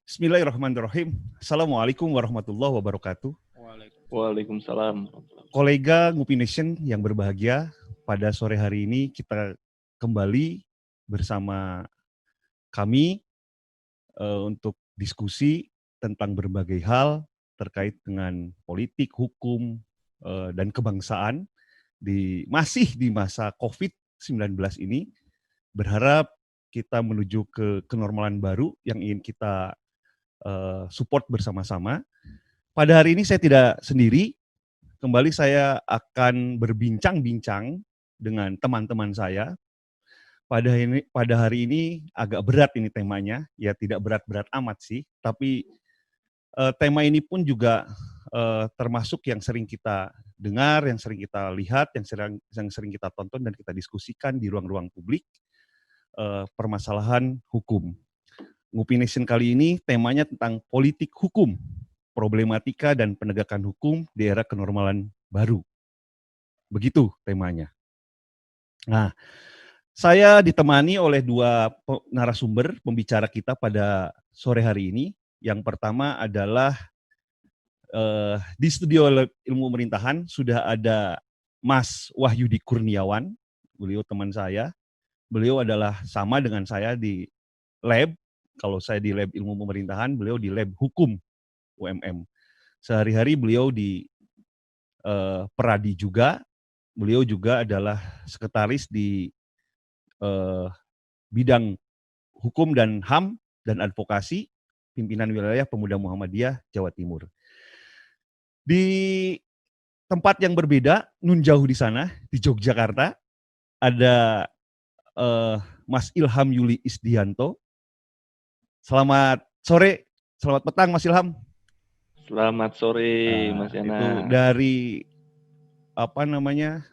Bismillahirrahmanirrahim. Assalamualaikum warahmatullahi wabarakatuh. Waalaikumsalam. Kolega Ngupi Nation yang berbahagia, pada sore hari ini kita kembali bersama kami untuk diskusi tentang berbagai hal terkait dengan politik, hukum, dan kebangsaan masih di masa COVID-19 ini. Berharap kita menuju ke kenormalan baru yang ingin kita support bersama-sama. Pada hari ini saya tidak sendiri, kembali saya akan berbincang-bincang dengan teman-teman saya. Pada hari ini agak berat ini temanya, ya tidak berat-berat amat sih, tapi tema ini pun juga termasuk yang sering kita dengar, yang sering kita lihat, yang sering kita tonton dan kita diskusikan di ruang-ruang publik, permasalahan hukum. Ngupi Nation kali ini temanya tentang politik hukum, problematika dan penegakan hukum di era kenormalan baru. Begitu temanya. Nah, saya ditemani oleh dua narasumber pembicara kita pada sore hari ini. Yang pertama adalah di studio ilmu pemerintahan sudah ada Mas Wahyudi Kurniawan, beliau teman saya. Beliau adalah sama dengan saya di lab. Kalau saya di lab ilmu pemerintahan, beliau di lab hukum UMM. Sehari-hari beliau di Peradi juga. Beliau juga adalah sekretaris di bidang hukum dan HAM dan advokasi pimpinan wilayah Pemuda Muhammadiyah Jawa Timur. Di tempat yang berbeda, nun jauh di sana, di Yogyakarta, ada Mas Ilham Yuli Isdianto. Selamat sore, selamat petang Mas Ilham. Selamat sore Mas Yana. Itu dari apa namanya?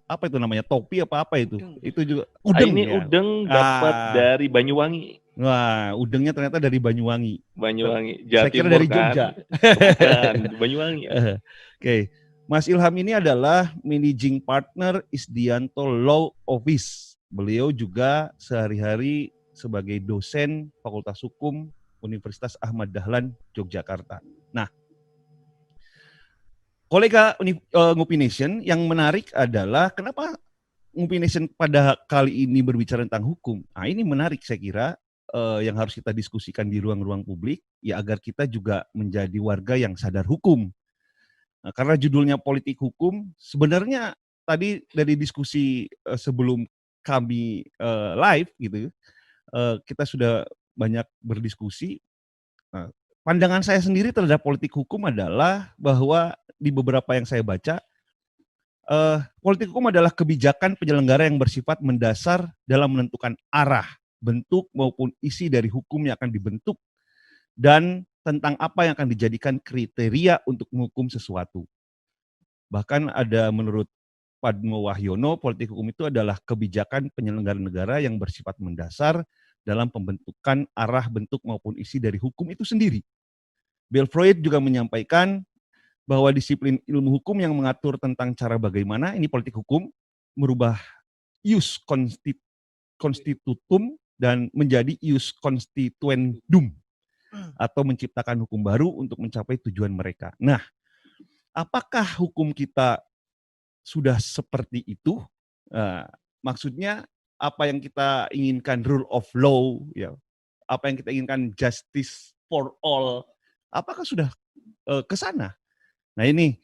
Apa itu namanya? Topi apa itu? Itu juga udeng ini ya. Udeng dapat dari Banyuwangi. Wah, udengnya ternyata dari Banyuwangi. Banyuwangi, Saya kira dari Jogja. Bukan, Banyuwangi. Oke. Mas Ilham ini adalah managing partner Isdianto Law Office. Beliau juga sehari-hari sebagai dosen Fakultas Hukum Universitas Ahmad Dahlan Yogyakarta. Nah, kolega Ngupi Nation, yang menarik adalah kenapa Ngupi Nation pada kali ini berbicara tentang hukum. Nah, ini menarik saya kira, yang harus kita diskusikan di ruang-ruang publik, ya agar kita juga menjadi warga yang sadar hukum. Nah, karena judulnya politik hukum, sebenarnya tadi dari diskusi sebelum kami live gitu, kita sudah banyak berdiskusi. Nah, pandangan saya sendiri terhadap politik hukum adalah bahwa di beberapa yang saya baca, politik hukum adalah kebijakan penyelenggara yang bersifat mendasar dalam menentukan arah, bentuk maupun isi dari hukum yang akan dibentuk dan tentang apa yang akan dijadikan kriteria untuk menghukum sesuatu. Bahkan ada menurut Padmo Wahyono, politik hukum itu adalah kebijakan penyelenggara negara yang bersifat mendasar dalam pembentukan arah, bentuk maupun isi dari hukum itu sendiri. Bill Freud juga menyampaikan bahwa disiplin ilmu hukum yang mengatur tentang cara bagaimana ini politik hukum merubah ius constitutum dan menjadi ius constituendum atau menciptakan hukum baru untuk mencapai tujuan mereka. Nah, apakah hukum kita sudah seperti itu? Maksudnya apa yang kita inginkan rule of law, ya, apa yang kita inginkan justice for all, apakah sudah ke sana? Nah ini,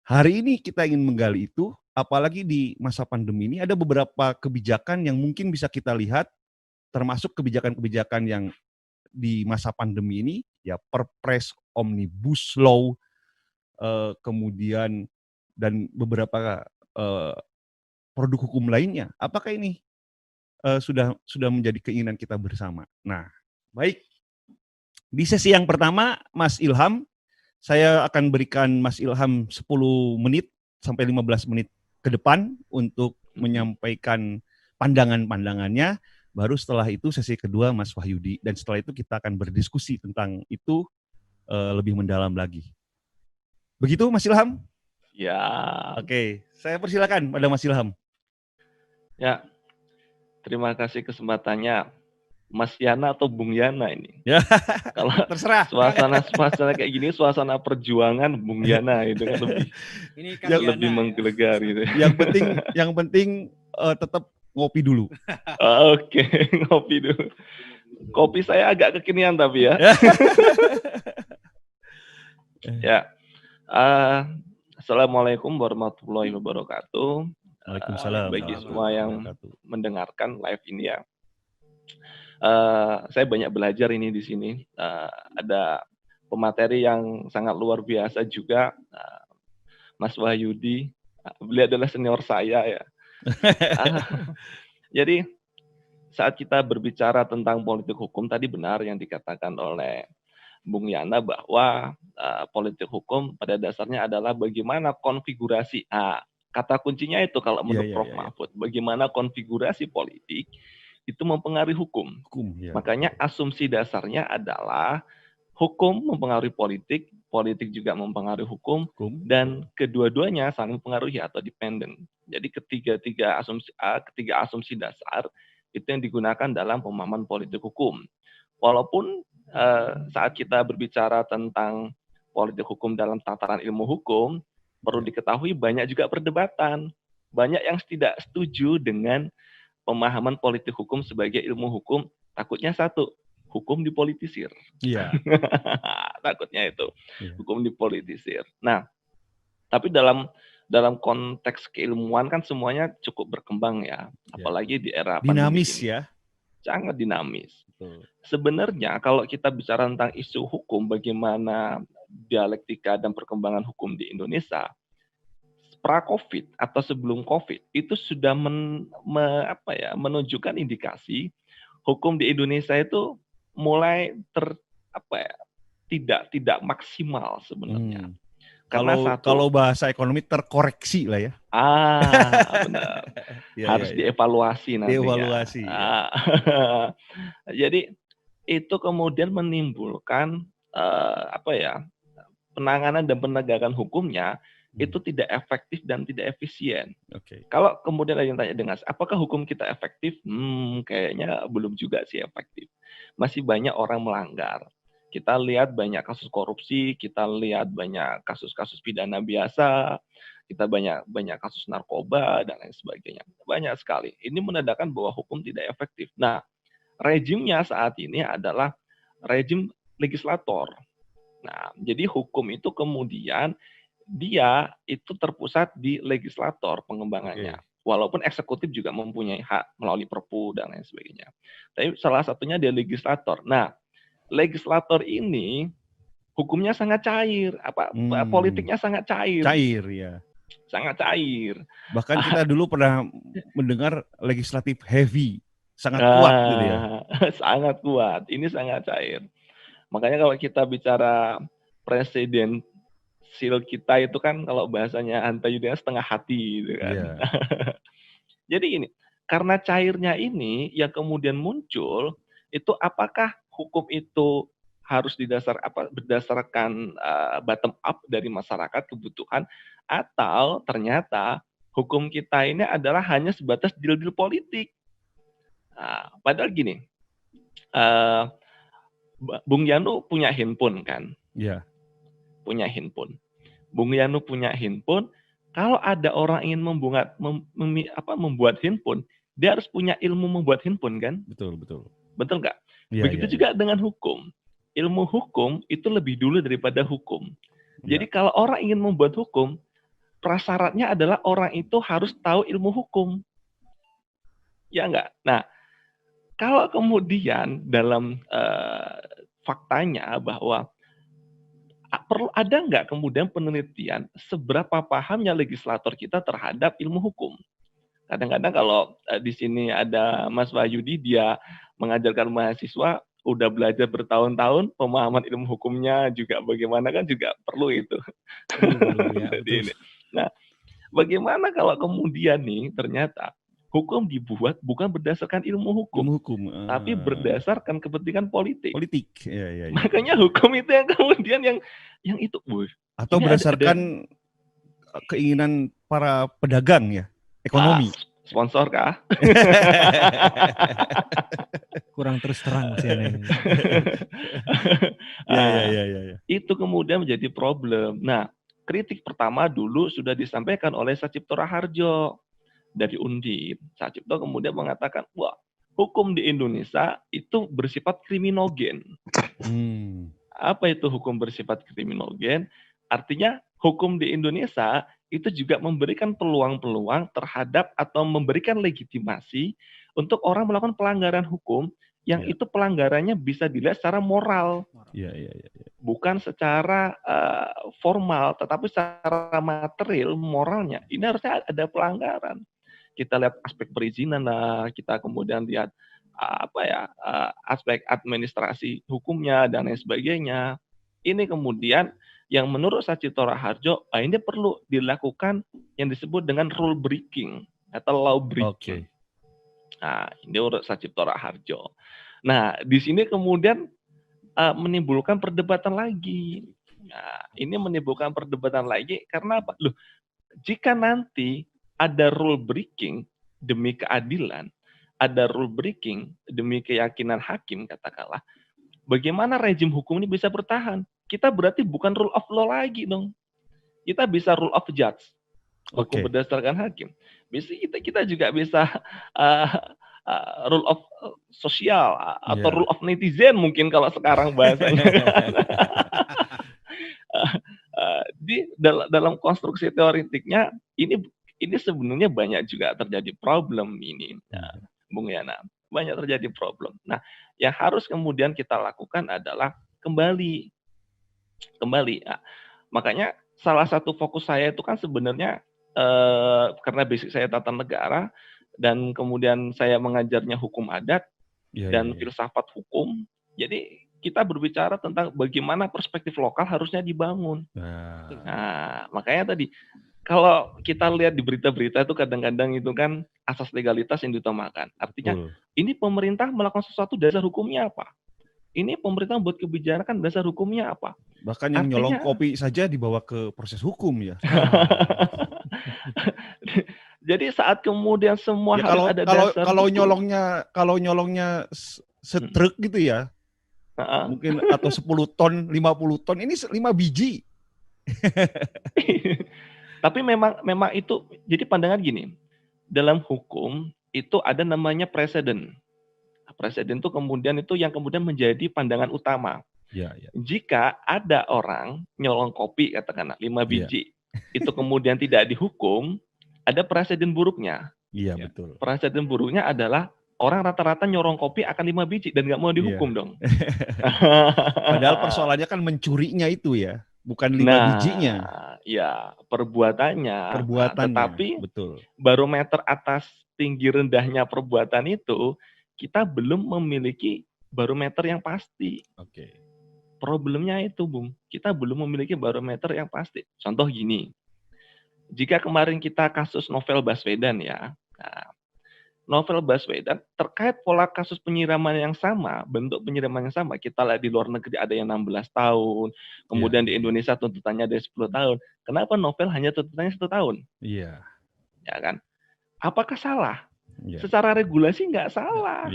hari ini kita ingin menggali itu, apalagi di masa pandemi ini ada beberapa kebijakan yang mungkin bisa kita lihat, termasuk kebijakan-kebijakan yang di masa pandemi ini, ya Perpres Omnibus Law, kemudian dan beberapa produk hukum lainnya. Apakah ini sudah menjadi keinginan kita bersama? Nah, baik. Di sesi yang pertama, Mas Ilham, saya akan berikan Mas Ilham 10 menit sampai 15 menit ke depan untuk menyampaikan pandangan-pandangannya. Baru setelah itu sesi kedua Mas Wahyudi. Dan setelah itu kita akan berdiskusi tentang itu lebih mendalam lagi. Begitu Mas Ilham? Ya. Oke, saya persilakan pada Mas Ilham. Ya, terima kasih kesempatannya. Mas Yana atau Bung Yana ini. Ya, Kalau terserah. suasana kayak gini, suasana perjuangan Bung Yana itu kan Ini kan Yang Yana lebih ya. menggelegar gitu. Yang penting tetap ngopi dulu. Oke, ngopi dulu. Kopi saya agak kekinian tapi ya. Ya. Assalamualaikum warahmatullahi wabarakatuh. Waalaikumsalam. Bagi semua yang mendengarkan live ini ya. Saya banyak belajar ini di sini. Ada pemateri yang sangat luar biasa juga, Mas Wahyudi. Beliau adalah senior saya ya. Jadi saat kita berbicara tentang politik hukum tadi benar yang dikatakan oleh Bung Yana bahwa politik hukum pada dasarnya adalah bagaimana konfigurasi. Kata kuncinya itu kalau menurut Prof. Mahfud, bagaimana konfigurasi politik itu mempengaruhi hukum. Makanya asumsi dasarnya adalah hukum mempengaruhi politik, politik juga mempengaruhi hukum, dan kedua-duanya saling mempengaruhi atau dependen. Jadi ketiga asumsi dasar itu yang digunakan dalam pemahaman politik hukum. Walaupun saat kita berbicara tentang politik hukum dalam tataran ilmu hukum, perlu diketahui banyak juga perdebatan. Banyak yang tidak setuju dengan pemahaman politik hukum sebagai ilmu hukum. Takutnya satu, hukum dipolitisir. Iya. Takutnya itu, hukum dipolitisir. Nah, tapi dalam konteks keilmuan kan semuanya cukup berkembang ya. Apalagi di era dinamis ini. Ya. Sangat dinamis. Sebenarnya kalau kita bicara tentang isu hukum, bagaimana dialektika dan perkembangan hukum di Indonesia, pra-COVID atau sebelum COVID itu sudah menunjukkan indikasi hukum di Indonesia itu mulai tidak maksimal sebenarnya. Kalau bahasa ekonomi terkoreksi lah ya. Benar. Harus dievaluasi nanti. Dievaluasi. Jadi itu kemudian menimbulkan penanganan dan penegakan hukumnya itu tidak efektif dan tidak efisien. Kalau kemudian ada yang tanya dengan apakah hukum kita efektif? Kayaknya belum juga sih efektif. Masih banyak orang melanggar. Kita lihat banyak kasus korupsi, kita lihat banyak kasus-kasus pidana biasa, kita banyak kasus narkoba dan lain sebagainya. Banyak sekali. Ini menandakan bahwa hukum tidak efektif. Nah, rejimnya saat ini adalah rejim legislator. Nah, jadi hukum itu kemudian dia itu terpusat di legislator pengembangannya. Walaupun eksekutif juga mempunyai hak melalui perpu dan lain sebagainya. Tapi salah satunya dia legislator. Nah, legislator ini hukumnya sangat cair, politiknya sangat cair. Cair ya. Sangat cair. Bahkan kita dulu pernah mendengar legislatif heavy, sangat kuat gitu ya. Sangat kuat. Ini sangat cair. Makanya kalau kita bicara presiden kita itu kan kalau bahasanya Hanta Yudhaya setengah hati gitu kan. Yeah. Jadi ini karena cairnya ini yang kemudian muncul itu apakah hukum itu harus berdasarkan bottom up dari masyarakat kebutuhan atau ternyata hukum kita ini adalah hanya sebatas deal-deal politik. Padahal gini, Bung Yanu punya handphone kan? Iya. Yeah. Punya handphone. Bung Yanu punya handphone, kalau ada orang ingin membuat handphone, dia harus punya ilmu membuat handphone kan? Betul. Betul nggak? Ya, begitu juga dengan hukum. Ilmu hukum itu lebih dulu daripada hukum. Ya. Jadi kalau orang ingin membuat hukum, prasyaratnya adalah orang itu harus tahu ilmu hukum. Ya nggak? Nah, kalau kemudian dalam faktanya bahwa perlu ada nggak kemudian penelitian seberapa pahamnya legislator kita terhadap ilmu hukum? Kadang-kadang kalau di sini ada Mas Wahyudi, dia mengajarkan mahasiswa, udah belajar bertahun-tahun, pemahaman ilmu hukumnya juga bagaimana kan juga perlu itu. Nah, bagaimana kalau kemudian nih ternyata hukum dibuat bukan berdasarkan ilmu hukum, tapi berdasarkan kepentingan politik. Ya. Makanya hukum itu yang kemudian yang itu, atau berdasarkan keinginan para pedagang ya, ekonomi. Sponsor kah? Kurang terus terang Mas Yana ini. Ya. Itu kemudian menjadi problem. Nah, kritik pertama dulu sudah disampaikan oleh Sacipto Raharjo dari Undip. Sacipto kemudian mengatakan, wah, hukum di Indonesia itu bersifat kriminogen. Apa itu hukum bersifat kriminogen? Artinya hukum di Indonesia itu juga memberikan peluang-peluang terhadap atau memberikan legitimasi untuk orang melakukan pelanggaran hukum yang Ya. itu pelanggarannya bisa dilihat secara moral, Iya. bukan secara formal, tetapi secara material, moralnya. Ini harusnya ada pelanggaran. Kita lihat aspek perizinan lah, kita kemudian lihat aspek administrasi hukumnya dan lain sebagainya. Ini kemudian yang menurut Sacipto Raharjo, ini perlu dilakukan yang disebut dengan rule breaking atau law breaking. Oke. Nah, ini menurut Sacipto Raharjo. Nah, di sini kemudian menimbulkan perdebatan lagi. Nah, ini menimbulkan perdebatan lagi karena apa? Loh, jika nanti ada rule breaking demi keadilan, ada rule breaking demi keyakinan hakim, katakanlah, bagaimana rejim hukum ini bisa bertahan? Kita berarti bukan rule of law lagi dong. Kita bisa rule of judge, hukum berdasarkan hakim. Bisa kita juga bisa rule of sosial atau rule of netizen mungkin kalau sekarang bahasanya. Di dalam konstruksi teoretiknya ini sebenarnya banyak juga terjadi problem ini, Bung Yana. Banyak terjadi problem. Nah, yang harus kemudian kita lakukan adalah kembali. Nah, makanya salah satu fokus saya itu kan sebenarnya karena basic saya tata negara dan kemudian saya mengajarnya hukum adat dan filsafat hukum. Jadi kita berbicara tentang bagaimana perspektif lokal harusnya dibangun. Nah, makanya tadi kalau kita lihat di berita-berita itu kadang-kadang itu kan asas legalitas yang diutamakan. Artinya ini pemerintah melakukan sesuatu dasar hukumnya apa? Ini pemerintah buat kebijakan dasar hukumnya apa? Bahkan yang nyolong kopi saja dibawa ke proses hukum ya. Jadi saat kemudian semua harus ada dasar kalau nyolongnya setruk gitu ya. Mungkin atau 10 ton, 50 ton, ini 5 biji. Tapi memang itu, jadi pandangan gini, dalam hukum itu ada namanya preseden. Preseden itu kemudian itu yang kemudian menjadi pandangan utama. Jika ada orang nyolong kopi katakanlah 5 biji, itu kemudian tidak dihukum, ada preseden buruknya. Iya betul. Preseden buruknya adalah orang rata-rata nyorong kopi akan 5 biji dan nggak mau dihukum dong. Padahal persoalannya kan mencurinya itu ya, bukan 5 bijinya. Ya, perbuatannya. Tetapi betul. Barometer atas tinggi rendahnya perbuatan itu, kita belum memiliki barometer yang pasti. Problemnya itu, Bung. Kita belum memiliki barometer yang pasti. Contoh gini, jika kemarin kita kasus Novel Baswedan ya, Novel Baswedan terkait pola kasus penyiraman yang sama, bentuk penyiraman yang sama. Kita lihat di luar negeri ada yang 16 tahun, kemudian di Indonesia tuntutannya ada 10 tahun. Kenapa Novel hanya tuntutannya 1 tahun? Iya. Ya kan? Apakah salah? Secara regulasi nggak salah.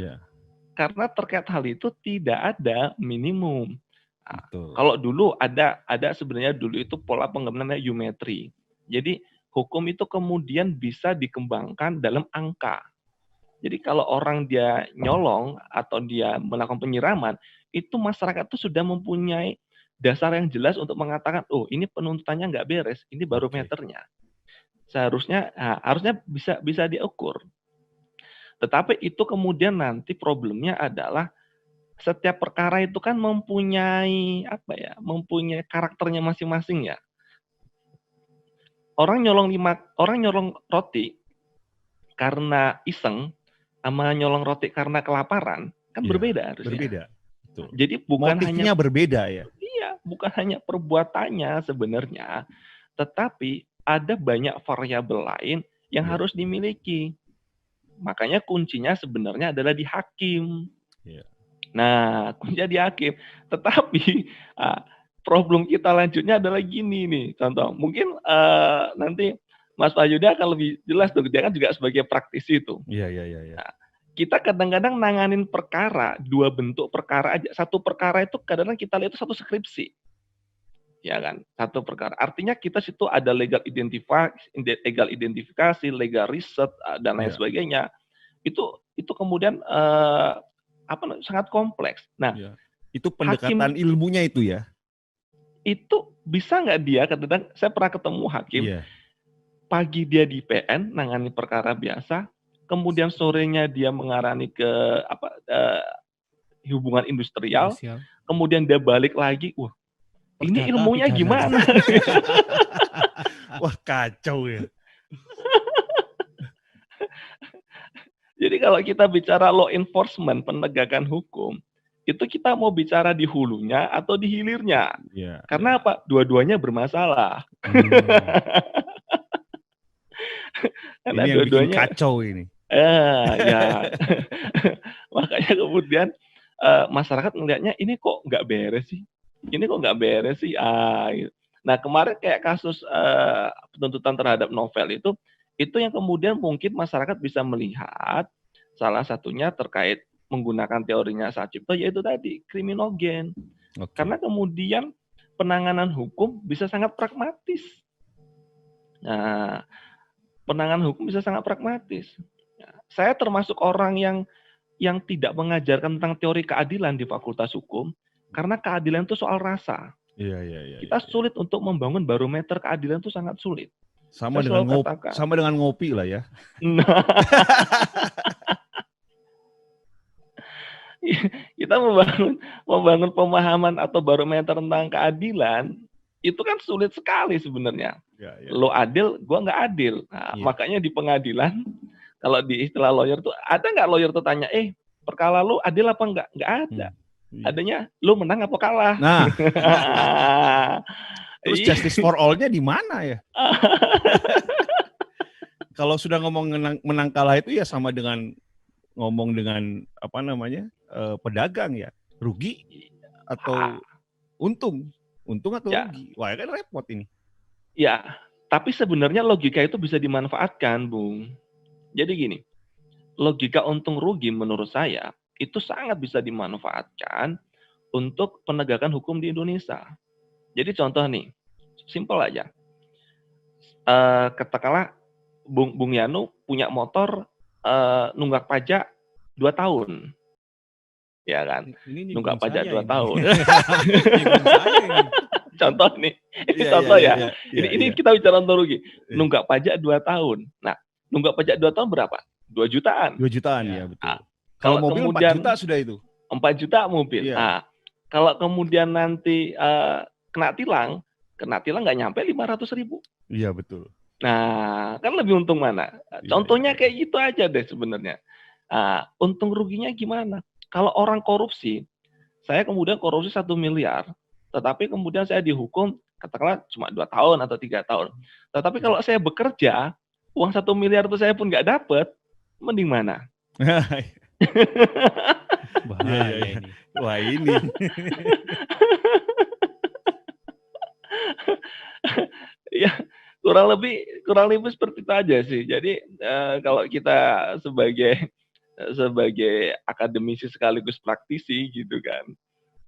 Karena terkait hal itu tidak ada minimum. Nah, kalau dulu ada sebenarnya dulu itu pola pengembangan eumetri. Jadi hukum itu kemudian bisa dikembangkan dalam angka. Jadi kalau orang dia nyolong atau dia melakukan penyiraman, itu masyarakat itu sudah mempunyai dasar yang jelas untuk mengatakan, oh ini penuntutannya nggak beres, ini barometernya. Seharusnya harusnya bisa diukur. Tetapi itu kemudian nanti problemnya adalah setiap perkara itu kan mempunyai mempunyai karakternya masing-masing ya. Orang nyolong roti karena iseng sama nyolong roti karena kelaparan kan berbeda harusnya. Berbeda. Betul. Jadi bukan motifnya berbeda ya. Iya, bukan hanya perbuatannya sebenarnya, tetapi ada banyak variabel lain yang harus dimiliki. Makanya kuncinya sebenarnya adalah di hakim. Nah, kuncinya di hakim. Tetapi problem kita lanjutnya adalah gini nih, contoh. Mungkin nanti Mas Wahyudi akan lebih jelas tuh, dia kan juga sebagai praktisi itu. Iya. Nah, kita kadang-kadang nanganin perkara, 2 bentuk perkara aja. Satu perkara itu kadang-kadang kita lihat itu satu skripsi. Ya kan? Satu perkara. Artinya kita situ ada legal identifikasi, legal riset, dan lain Iya. sebagainya. Itu kemudian sangat kompleks. Nah, Iya. Itu pendekatan ilmunya itu ya. itu bisa nggak dia kadang-kadang, saya pernah ketemu hakim, Iya. pagi dia di PN nangani perkara biasa, kemudian sorenya dia mengarani ke hubungan industrial, kemudian dia balik lagi, wah ini Perdata ilmunya pidana. gimana? Wah, kacau ya. Jadi kalau kita bicara law enforcement, penegakan hukum, itu kita mau bicara di hulunya atau di hilirnya. Iya. Karena apa? Dua-duanya bermasalah. Karena Ini yang bikin kacau ini. Ya. Makanya kemudian masyarakat melihatnya ini kok nggak beres sih. Ini kok nggak beres sih. Gitu. Nah, kemarin kayak kasus penuntutan terhadap novel itu yang kemudian mungkin masyarakat bisa melihat salah satunya terkait menggunakan teorinya Sachipto, yaitu tadi kriminogen. Okay. Karena kemudian penanganan hukum bisa sangat pragmatis. Nah, penanganan hukum bisa sangat pragmatis. Saya termasuk orang yang tidak mengajarkan tentang teori keadilan di Fakultas Hukum, karena keadilan itu soal rasa. Iya. Kita sulit untuk membangun barometer keadilan, itu sangat sulit. Sama dengan ngopi lah ya. Nah, kita membangun pemahaman atau barometer tentang keadilan itu kan sulit sekali sebenarnya. Ya. Lo adil, gua nggak adil. Nah, makanya di pengadilan, kalau di istilah lawyer tuh, ada nggak lawyer tuh tanya, perkara lo adil apa enggak? Nggak ada. Adanya lo menang apa kalah. Nah. Terus justice for all-nya di mana ya? Kalau sudah ngomong menang kalah itu ya sama dengan ngomong dengan pedagang ya, rugi atau untung atau rugi. Wah, kan repot ini. Ya, tapi sebenarnya logika itu bisa dimanfaatkan, Bung. Jadi gini, logika untung rugi menurut saya itu sangat bisa dimanfaatkan untuk penegakan hukum di Indonesia. Jadi contoh nih, simpel aja. Katakanlah Bung Yanu punya motor nunggak pajak 2 tahun. Ya kan? Nunggak pajak 2 tahun. Contoh nih. Ini contoh ya. Ini kita bicara untung rugi. Nunggak pajak 2 tahun. Nah, nunggak pajak 2 tahun berapa? 2 jutaan. 2 jutaan ya, betul. Kalau mobil kemudian 4 juta sudah itu. 4 juta mobil. Iya. Nah, kalau kemudian nanti kena tilang nggak nyampe 500.000. Iya, betul. Nah, kan lebih untung mana? Contohnya kayak gitu aja deh sebenarnya. Untung ruginya gimana? Kalau orang korupsi, saya kemudian korupsi 1 miliar, tetapi kemudian saya dihukum katakanlah cuma 2 tahun atau 3 tahun. Tetapi kalau saya bekerja, uang 1 miliar itu saya pun nggak dapat, mending mana? Bahaya ini. Wah, ini. Ya, kurang lebih seperti itu aja sih. Jadi kalau kita sebagai akademisi sekaligus praktisi gitu kan,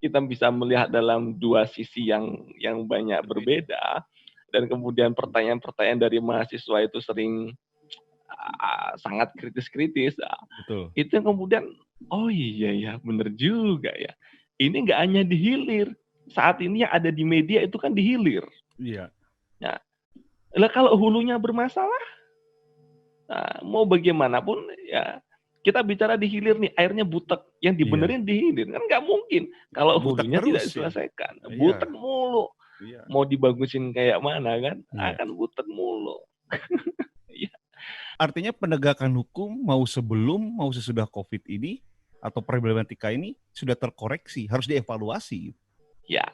kita bisa melihat dalam 2 sisi yang banyak berbeda, dan kemudian pertanyaan-pertanyaan dari mahasiswa itu sering sangat kritis-kritis. Betul. Itu yang kemudian, oh iya ya, bener juga ya. Ini nggak hanya di hilir. Saat ini yang ada di media itu kan di hilir. Iya. Nah, kalau hulunya bermasalah, mau bagaimanapun ya kita bicara di hilir nih, airnya butek, yang dibenerin di hilir kan nggak mungkin. Kalau hulunya tidak diselesaikan, butek mulu. Iya. Mau dibagusin kayak mana kan, akan butek mulu. Artinya penegakan hukum mau sebelum mau sesudah COVID ini atau problematika ini sudah terkoreksi, harus dievaluasi. Ya,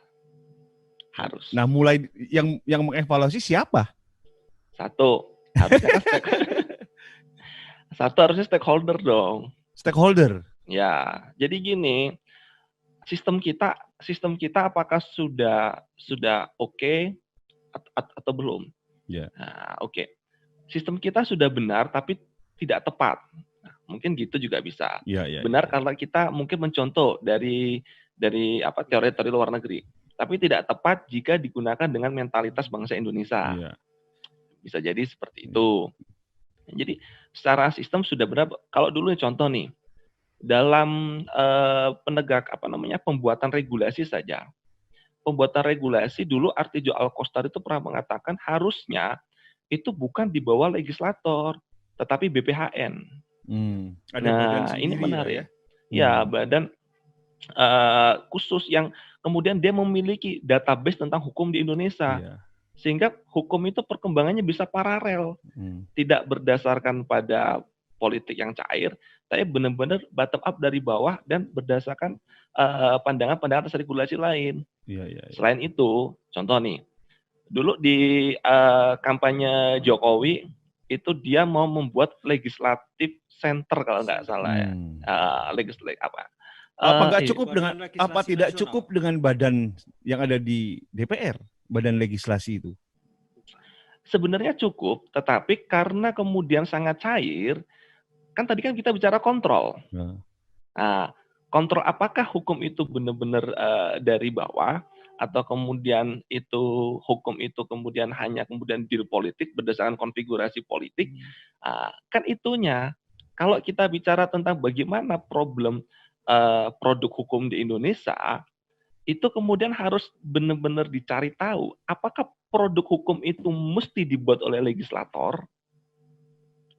harus. Nah, mulai yang mengevaluasi siapa? Satu harusnya stakeholder dong. Stakeholder. Ya, jadi gini, sistem kita apakah sudah oke atau belum? Ya. Nah, oke. Sistem kita sudah benar tapi tidak tepat. Nah, Mungkin gitu juga bisa. Iya, iya, Benar iya. kalau kita mungkin mencontoh dari teori-teori luar negeri, tapi tidak tepat jika digunakan dengan mentalitas bangsa Indonesia. Iya. Bisa jadi seperti Iya. itu. Jadi secara sistem sudah benar. Kalau dulu contoh nih, dalam pembuatan regulasi saja. Pembuatan regulasi dulu Artijo Alkostar itu pernah mengatakan harusnya itu bukan di bawah legislator, tetapi BPHN. Ada badan Nah, ini sendiri lah ya. menarik. Ya, badan khusus yang kemudian dia memiliki database tentang hukum di Indonesia. Iya. Sehingga hukum itu perkembangannya bisa paralel. Tidak berdasarkan pada politik yang cair, tapi benar-benar bottom up dari bawah dan berdasarkan pandangan-pandangan atas regulasi lain. Iya, iya, iya. Selain itu, contoh nih, dulu di kampanye Jokowi itu dia mau membuat legislatif center kalau nggak salah ya. Legislatif apa? Apa nggak Iya. cukup dengan apa tidak cukup dengan badan yang ada di DPR, badan legislasi itu? Sebenarnya cukup, tetapi karena kemudian sangat cair, kan tadi kan kita bicara kontrol. Nah, kontrol apakah hukum itu benar-benar dari bawah atau kemudian itu hukum itu kemudian hanya kemudian deal politik berdasarkan konfigurasi politik, kan itunya. Kalau kita bicara tentang bagaimana problem produk hukum di Indonesia, itu kemudian harus benar-benar dicari tahu apakah produk hukum itu mesti dibuat oleh legislator.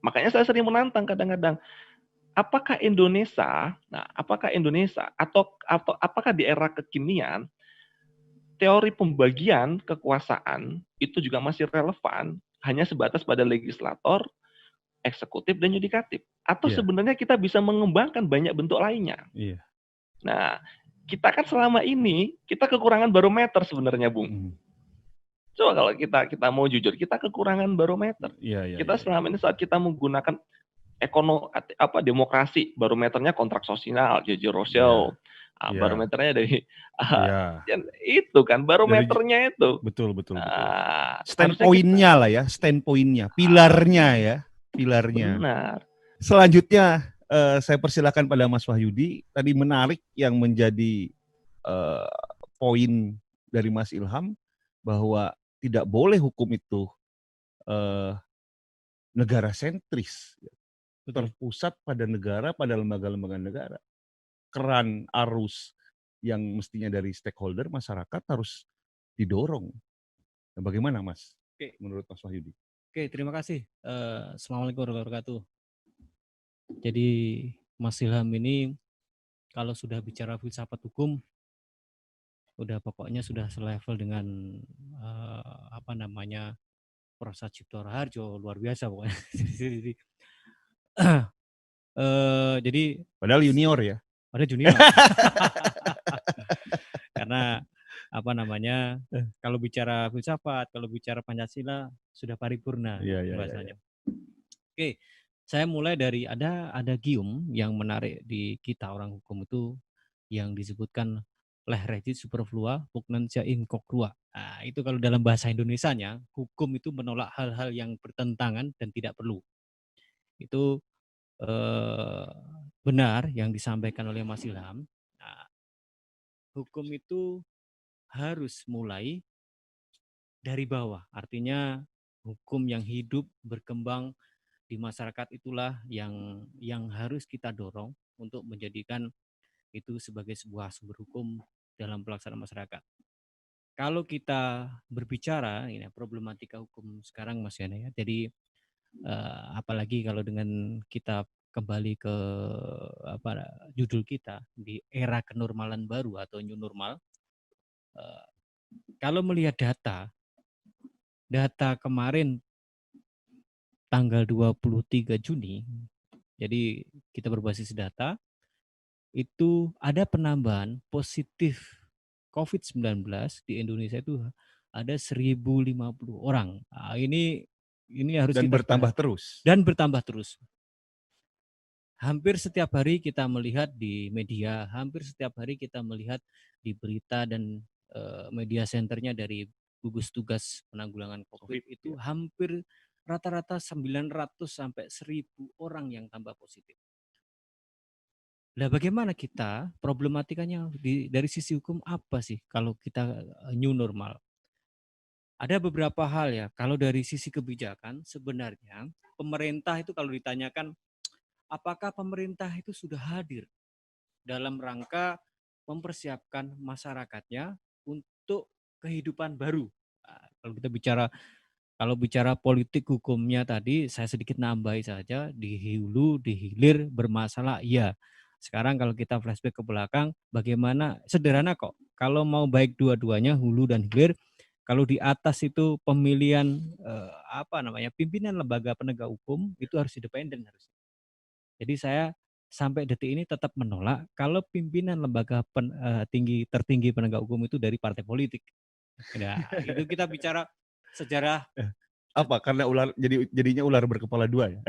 Makanya saya sering menantang kadang-kadang, apakah Indonesia atau apakah di era kekinian teori pembagian kekuasaan itu juga masih relevan hanya sebatas pada legislator, eksekutif dan yudikatif, atau sebenarnya kita bisa mengembangkan banyak bentuk lainnya. Nah, kita kan selama ini kita kekurangan barometer sebenarnya, Bung. Coba kalau kita mau jujur, kita kekurangan barometer. Kita selama ini saat kita menggunakan demokrasi, barometernya kontrak sosial, George Russell. Barometernya dari itu kan barometernya itu. Betul. Standpointnya lah ya, standpointnya, pilarnya. Benar. Selanjutnya saya persilakan pada Mas Wahyudi. Tadi menarik yang menjadi poin dari Mas Ilham bahwa tidak boleh hukum itu negara sentris, terpusat pada negara, pada lembaga-lembaga negara. Keran arus yang mestinya dari stakeholder masyarakat harus didorong. Nah, bagaimana Mas? Menurut Mas Wahyudi? Oke, terima kasih. Assalamualaikum warahmatullahi wabarakatuh. Jadi Mas Ilham ini kalau sudah bicara filsafat hukum, udah pokoknya sudah selevel dengan Prof. Cipto Raharjo, luar biasa pokoknya. Jadi padahal junior ya. Padahal junior. Karena kalau bicara filsafat, kalau bicara Pancasila sudah paripurna bahasanya. Oke, saya mulai dari ada gium yang menarik di kita orang hukum itu yang disebutkan leh regit superflua pugnantia incongrua. Nah, itu kalau dalam bahasa Indonesianya, hukum itu menolak hal-hal yang bertentangan dan tidak perlu. Itu benar yang disampaikan oleh Mas Ilham. Nah, hukum itu harus mulai dari bawah. Artinya hukum yang hidup, berkembang di masyarakat itulah yang harus kita dorong untuk menjadikan itu sebagai sebuah sumber hukum dalam pelaksanaan masyarakat. Kalau kita berbicara ini problematika hukum sekarang Mas Yana ya. Jadi apalagi kalau dengan kita kembali ke judul kita di era kenormalan baru atau new normal. Kalau melihat data kemarin tanggal 23 Juni, jadi kita berbasis data, itu ada penambahan positif COVID-19 di Indonesia itu ada 1.050 orang. Nah, ini harus dan kita bertambah terus. Dan bertambah terus. Hampir setiap hari kita melihat di media, hampir setiap hari kita melihat di berita dan media centernya dari gugus tugas penanggulangan COVID itu hampir rata-rata 900 sampai 1.000 orang yang tambah positif. Nah, bagaimana kita problematikanya dari sisi hukum apa sih kalau kita new normal? Ada beberapa hal ya. Kalau dari sisi kebijakan sebenarnya pemerintah itu kalau ditanyakan apakah pemerintah itu sudah hadir dalam rangka mempersiapkan masyarakatnya untuk kehidupan baru. Nah, kalau bicara politik hukumnya tadi saya sedikit nambahi saja, di hulu, di hilir bermasalah, iya. Sekarang kalau kita flashback ke belakang, bagaimana sederhana kok. Kalau mau baik dua-duanya hulu dan hilir, kalau di atas itu pemilihan pimpinan lembaga penegak hukum itu harus independen harus. Jadi saya sampai detik ini tetap menolak kalau pimpinan lembaga tertinggi penegak hukum itu dari partai politik. Nah, itu kita bicara sejarah. Apa? Karena jadinya ular berkepala dua ya?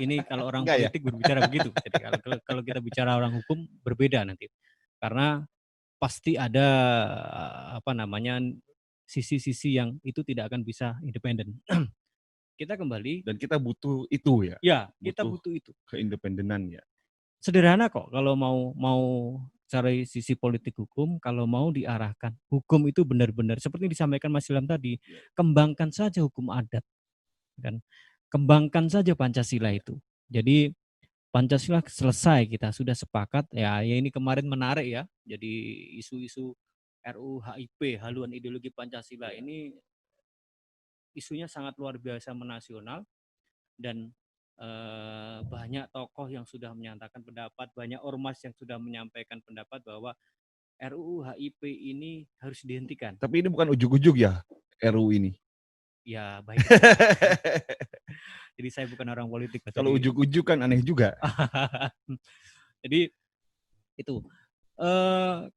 Ini kalau orang Enggak ya? politik berbicara begitu. Jadi kalau kita bicara orang hukum berbeda nanti. Karena pasti ada sisi-sisi yang itu tidak akan bisa independen. Kita kembali. Dan kita butuh itu ya? Ya, kita butuh itu. Keindependenan ya? Sederhana kok kalau mau cari sisi politik hukum, kalau mau diarahkan hukum itu benar-benar seperti disampaikan Mas Ilham tadi, kembangkan saja hukum adat kan, kembangkan saja Pancasila itu. Jadi Pancasila selesai, kita sudah sepakat ya ini kemarin menarik ya. Jadi isu-isu RUU HIP, haluan ideologi Pancasila ini isunya sangat luar biasa menasional dan banyak tokoh yang sudah menyatakan pendapat, banyak ormas yang sudah menyampaikan pendapat bahwa RUU HIP ini harus dihentikan. Tapi ini bukan ujug-ujug ya RUU ini? Ya baik. Jadi saya bukan orang politik. Kalau ujug-ujug kan aneh juga. Jadi itu.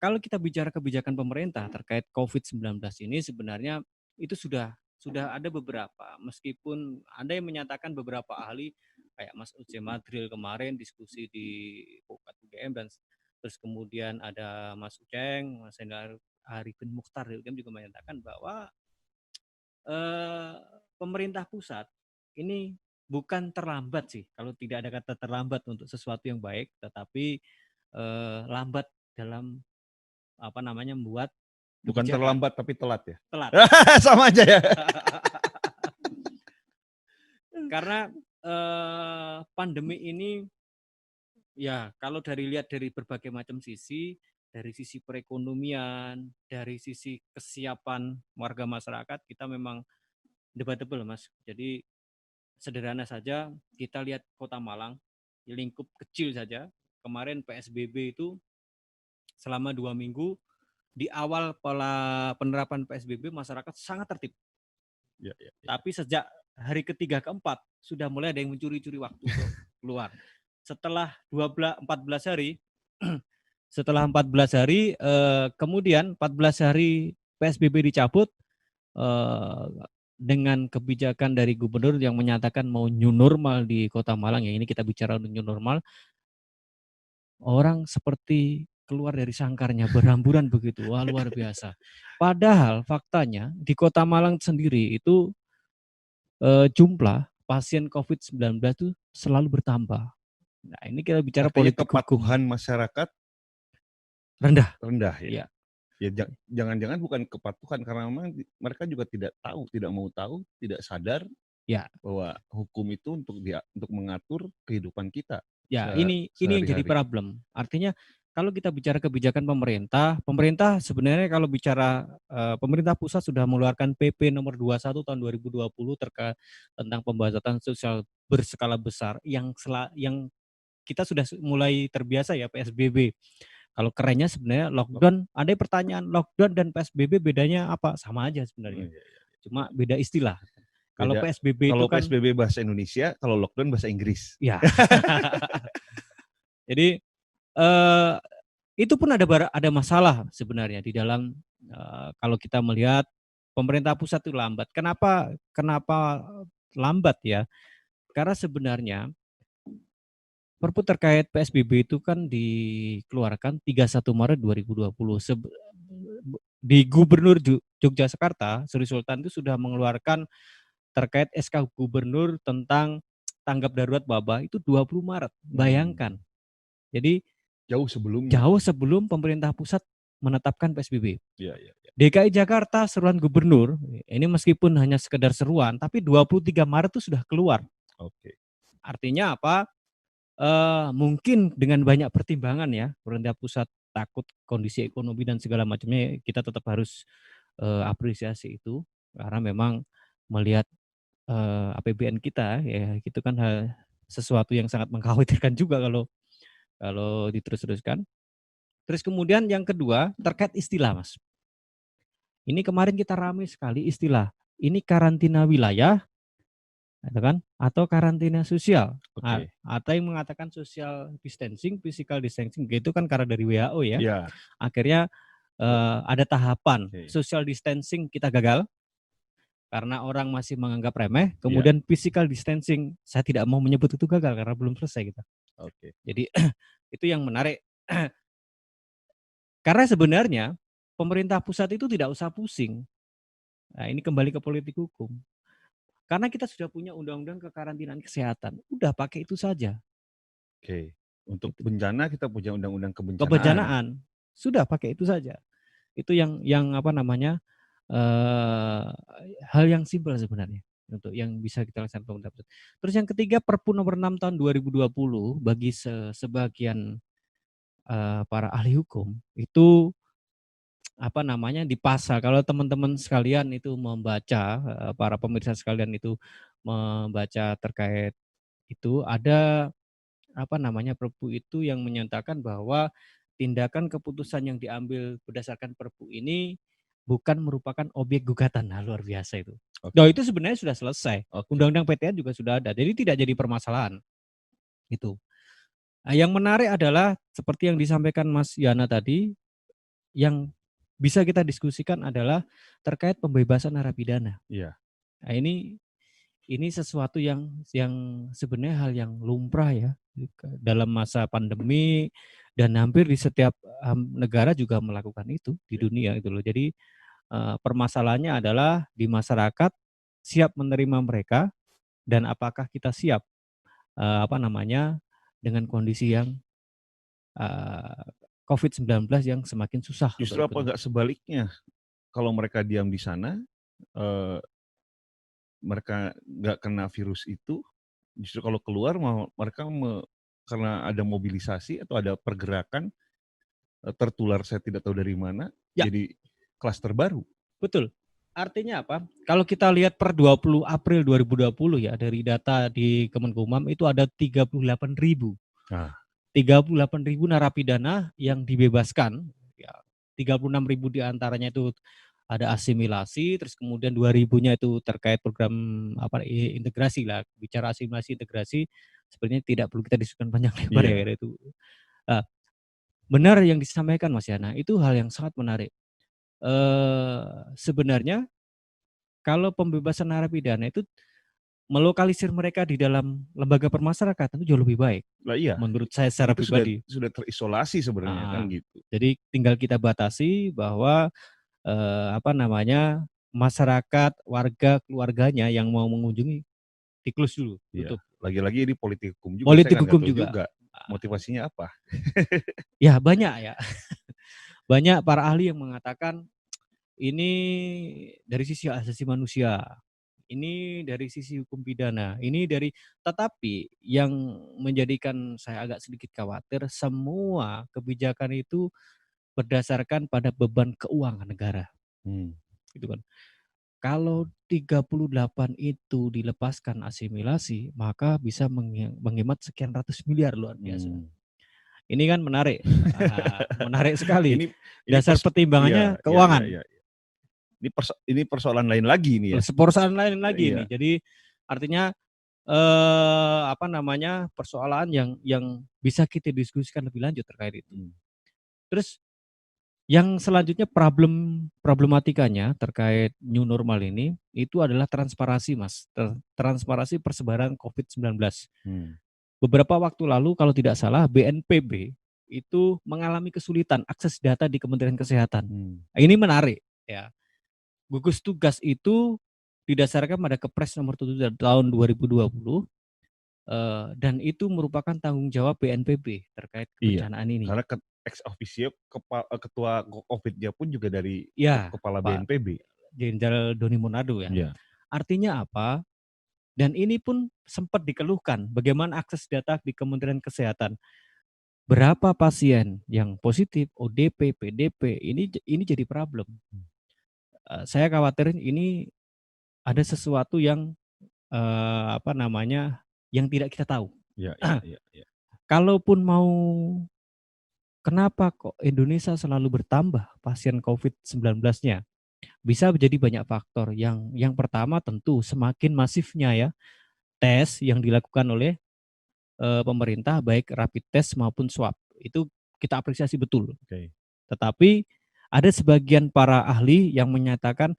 Kalau kita bicara kebijakan pemerintah terkait COVID-19 ini sebenarnya itu sudah ada beberapa, meskipun ada yang menyatakan beberapa ahli kayak Mas Uce Madril kemarin diskusi di Pukat UGM dan terus kemudian ada Mas Uceng, Mas Hendar Arifin Mukhtar juga menyatakan bahwa pemerintah pusat ini bukan terlambat sih, kalau tidak ada kata terlambat untuk sesuatu yang baik, tetapi lambat dalam membuat bukan kebijakan. Terlambat tapi telat ya? Telat. Sama aja ya. Karena pandemi ini ya kalau lihat dari berbagai macam sisi, dari sisi perekonomian, dari sisi kesiapan warga masyarakat, kita memang debatable Mas. Jadi sederhana saja, kita lihat Kota Malang, lingkup kecil saja, kemarin PSBB itu selama 2 minggu, di awal pola penerapan PSBB masyarakat sangat tertib. Ya. Tapi sejak hari ketiga keempat sudah mulai ada yang mencuri-curi waktu keluar. Setelah 14 hari, kemudian 14 hari PSBB dicabut dengan kebijakan dari gubernur yang menyatakan mau new normal di Kota Malang, ya ini kita bicara new normal. Orang seperti keluar dari sangkarnya, berhamburan begitu, wah luar biasa. Padahal faktanya di Kota Malang sendiri itu jumlah pasien COVID-19 itu selalu bertambah. Nah ini kita bicara artinya politik kepatuhan hukum. Masyarakat rendah ya. Ya jangan-jangan bukan kepatuhan karena memang mereka juga tidak mau tahu, tidak sadar ya bahwa hukum itu untuk mengatur kehidupan kita. Ya, ini yang jadi problem. Artinya kalau kita bicara kebijakan pemerintah sebenarnya kalau bicara pemerintah pusat sudah mengeluarkan PP nomor 21 tahun 2020 terkait tentang pembatasan sosial berskala besar yang kita sudah mulai terbiasa ya PSBB. Kalau kerennya sebenarnya lockdown, ada pertanyaan lockdown dan PSBB bedanya apa? Sama aja sebenarnya. Cuma beda istilah. Kalau PSBB itu kan PSBB bahasa Indonesia, kalau lockdown bahasa Inggris. Ya. Jadi itu pun ada masalah sebenarnya di dalam kalau kita melihat pemerintah pusat itu lambat. Kenapa lambat ya? Karena sebenarnya Perpu terkait PSBB itu kan dikeluarkan 31 Maret 2020. Di Gubernur Yogyakarta, Sri Sultan itu sudah mengeluarkan terkait SK Gubernur tentang tanggap darurat wabah itu 20 Maret. Bayangkan. Jadi Jauh sebelumnya. jauh sebelum pemerintah pusat menetapkan PSBB. Iya. DKI Jakarta seruan gubernur, ini meskipun hanya sekedar seruan, tapi 23 Maret itu sudah keluar. Oke. Artinya apa? Mungkin dengan banyak pertimbangan ya, pemerintah pusat takut kondisi ekonomi dan segala macamnya, kita tetap harus apresiasi itu, karena memang melihat APBN kita ya, itu kan sesuatu yang sangat mengkhawatirkan juga kalau diterus-teruskan. Terus kemudian yang kedua terkait istilah, Mas. Ini kemarin kita ramai sekali istilah. Ini karantina wilayah, gitu kan? Atau karantina sosial. Oke. Atau yang mengatakan social distancing, physical distancing, itu kan karena dari WHO ya. Iya. Akhirnya ada tahapan Oke. social distancing kita gagal karena orang masih menganggap remeh. Kemudian physical distancing saya tidak mau menyebut itu gagal karena belum selesai kita. Oke. Jadi itu yang menarik. Karena sebenarnya pemerintah pusat itu tidak usah pusing. Nah, ini kembali ke politik hukum. Karena kita sudah punya undang-undang kekarantinaan kesehatan. Udah pakai itu saja. Oke. Untuk bencana kita punya undang-undang kebencanaan. Kebencanaan. Sudah pakai itu saja. Itu yang apa namanya? Hal yang simpel sebenarnya untuk yang bisa kita laksanakan pemerintah pusat. Terus yang ketiga, Perpu nomor 6 tahun 2020 bagi sebagian para ahli hukum itu apa namanya di pasal, kalau teman-teman sekalian itu membaca, para pemirsa sekalian itu membaca terkait itu, ada apa namanya Perpu itu yang menyatakan bahwa tindakan keputusan yang diambil berdasarkan Perpu ini bukan merupakan objek gugatan. Nah, luar biasa itu. Nah, itu sebenarnya sudah selesai. Undang-undang PTN juga sudah ada. Jadi tidak jadi permasalahan. Itu. Nah, yang menarik adalah seperti yang disampaikan Mas Yana tadi, yang bisa kita diskusikan adalah terkait pembebasan narapidana. Iya. Nah, ini sesuatu yang sebenarnya hal yang lumrah ya dalam masa pandemi, dan hampir di setiap negara juga melakukan itu di dunia itu loh. Jadi permasalahannya adalah di masyarakat siap menerima mereka, dan apakah kita siap apa namanya dengan kondisi yang COVID-19 yang semakin susah. Justru apa enggak sebaliknya? Kalau mereka diam di sana, mereka nggak kena virus itu, justru kalau keluar mereka karena ada mobilisasi atau ada pergerakan tertular saya tidak tahu dari mana, jadi klaster baru. Betul. Artinya apa? Kalau kita lihat per 20 April 2020 ya, dari data di Kemenkumham itu ada 38.000. 38.000 narapidana yang dibebaskan. Ya, 36.000 diantaranya itu ada asimilasi, terus kemudian 2.000-nya itu terkait program integrasi lah. Bicara asimilasi integrasi, sebenarnya tidak perlu kita diskusikan panjang lebar ya itu. Benar yang disampaikan Mas Yana, itu hal yang sangat menarik. Sebenarnya kalau pembebasan narapidana itu melokalisir mereka di dalam lembaga permasyarakatan itu jauh lebih baik. Lah iya. Menurut saya secara itu pribadi. Sudah terisolasi sebenarnya kan gitu. Jadi tinggal kita batasi bahwa apa namanya masyarakat, warga, keluarganya yang mau mengunjungi di-close dulu, tutup. Lagi-lagi ini politik hukum juga. Politik hukum juga. Motivasinya apa? Ya banyak ya. Banyak para ahli yang mengatakan ini dari sisi asasi manusia, ini dari sisi hukum pidana, ini dari, tetapi yang menjadikan saya agak sedikit khawatir, semua kebijakan itu berdasarkan pada beban keuangan negara. Gitu kan. Kalau 38 itu dilepaskan asimilasi, maka bisa menghemat sekian ratus miliar, luar biasa. Ini kan menarik, menarik sekali. Ini dasar pertimbangannya keuangan. Ini persoalan lain lagi nih ya. Persoalan lain lagi nih. Jadi artinya apa namanya persoalan yang bisa kita diskusikan lebih lanjut terkait itu. Terus yang selanjutnya problematikanya terkait new normal ini itu adalah transparansi, Mas. Transparansi persebaran COVID-19. Beberapa waktu lalu kalau tidak salah BNPB itu mengalami kesulitan akses data di Kementerian Kesehatan. Ini menarik ya. Gugus tugas itu didasarkan pada Kepres nomor 7 tahun 2020 Dan itu merupakan tanggung jawab BNPB terkait Iya, kebencanaan ini. karena ex officio ketua COVID-nya pun juga dari Ya, kepala Pak BNPB. Jenderal Doni Monardo ya. Iya. Artinya apa? Dan ini pun sempat dikeluhkan bagaimana akses data di Kementerian Kesehatan. Berapa pasien yang positif, ODP, PDP, ini jadi problem. Saya khawatirin ini ada sesuatu yang yang tidak kita tahu. Iya. Kalaupun mau, kenapa kok Indonesia selalu bertambah pasien COVID-19-nya? Bisa menjadi banyak faktor. Yang pertama tentu semakin masifnya ya tes yang dilakukan oleh pemerintah, baik rapid test maupun swab. Itu kita apresiasi betul. Oke. Tetapi ada sebagian para ahli yang menyatakan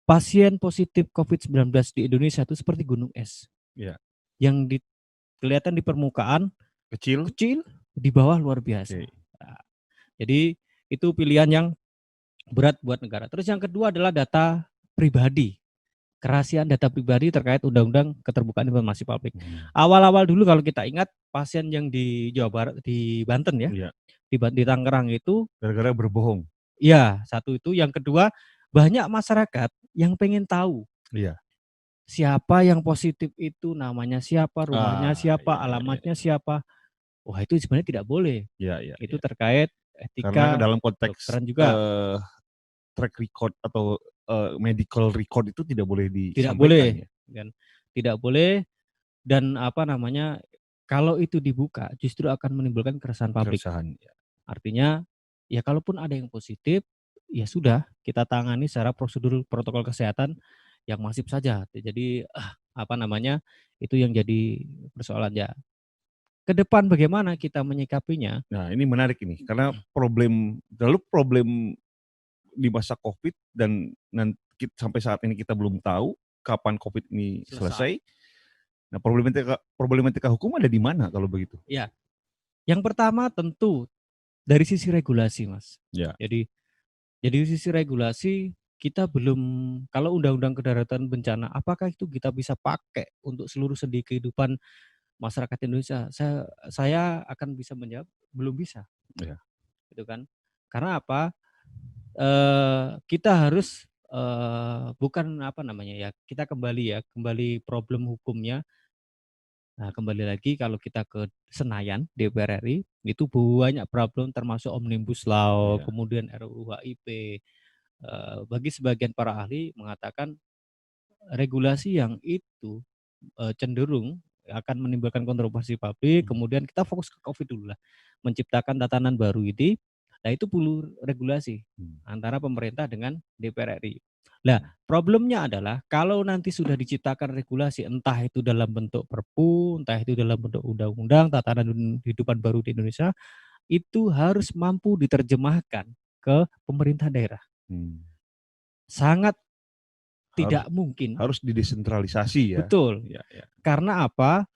pasien positif COVID-19 di Indonesia itu seperti gunung es. Iya. Yang kelihatan di permukaan Kecil, di bawah luar biasa. Oke. Nah, jadi itu pilihan yang berat buat negara. Terus yang kedua adalah data pribadi. Kerahasiaan data pribadi terkait Undang-Undang Keterbukaan Informasi Publik. Awal-awal dulu kalau kita ingat pasien yang di Jawa Barat, di Banten ya, Iya. di Tangerang itu Gara-gara berbohong. ya, satu itu. Yang kedua, banyak masyarakat yang pengen tahu Iya. siapa yang positif itu, namanya siapa, rumahnya siapa, Iya. alamatnya siapa. Wah, itu sebenarnya tidak boleh. Iya. Itu terkait etika Karena dalam konteks kedokteran juga. Track record atau medical record itu tidak boleh Tidak disampaikan boleh, ya. kan? Tidak boleh, dan kalau itu dibuka justru akan menimbulkan keresahan publik. Artinya ya kalaupun ada yang positif, ya sudah kita tangani secara prosedur protokol kesehatan yang masif saja. Jadi itu yang jadi persoalan ya. Ke depan bagaimana kita menyikapinya? Nah, ini menarik ini karena problem di masa COVID dan sampai saat ini kita belum tahu kapan COVID ini selesai. Nah, problematika hukum ada di mana kalau begitu? Ya, yang pertama tentu dari sisi regulasi, Mas. Ya. Jadi dari sisi regulasi kita belum, kalau Undang-Undang Kedaruratan Bencana, apakah itu kita bisa pakai untuk seluruh sendi kehidupan masyarakat Indonesia? Saya akan bisa menjawab belum bisa. Ya. Gitu kan? Karena apa? Kita harus kita kembali problem hukumnya. Nah, kembali lagi kalau kita ke Senayan, DPR RI, itu banyak problem termasuk Omnibus Law, kemudian RUU HIP. Bagi sebagian para ahli mengatakan regulasi yang itu cenderung akan menimbulkan kontroversi publik, kemudian kita fokus ke COVID dulu lah, menciptakan tatanan baru ini. Nah, itu perlu regulasi antara pemerintah dengan DPR RI. Nah, problemnya adalah kalau nanti sudah diciptakan regulasi, entah itu dalam bentuk Perpu, entah itu dalam bentuk undang-undang tatanan kehidupan baru di Indonesia, itu harus mampu diterjemahkan ke pemerintah daerah. Sangat tidak mungkin. Harus didesentralisasi ya. Betul. Ya. Karena apa?